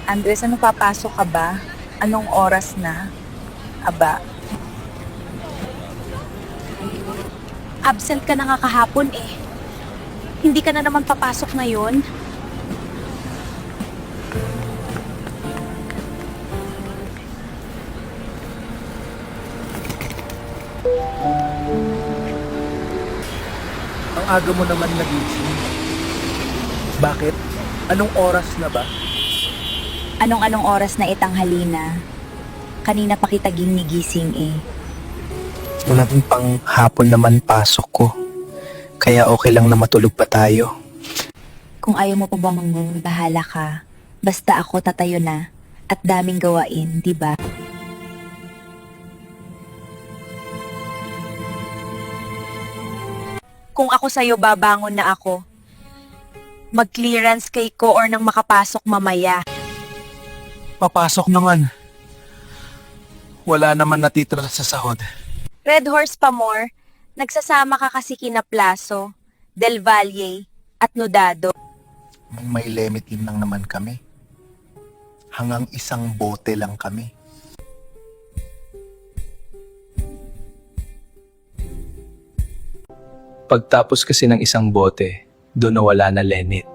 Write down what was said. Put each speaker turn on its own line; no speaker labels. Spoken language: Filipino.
Andres, ano papasok ka ba? Anong oras na? Aba,
Absent ka na nga kahapon eh. Hindi ka na naman papasok ngayon.
Ang aga mo naman nagising. Bakit? Anong oras na ba?
anong oras na itanghali na? Kanina pa kita ginigising eh.
Walang pang hapon naman pasok ko. Kaya okay lang na matulog pa tayo.
Kung ayaw mo pa bumangon, bahala ka. Basta ako tatayo na. At daming gawain, di ba?
Kung ako sa'yo, babangon na ako. Mag-clearance kay ko or nang makapasok mamaya.
Papasok naman. Wala naman natitira sa sahod.
Red Horse pa more, nagsasama ka kasi kina Plaso, Del Valle, at Nodado.
May limitin lang naman kami. Hanggang isang bote lang kami.
Pagtapos kasi ng isang bote, doon nawala na Lenit.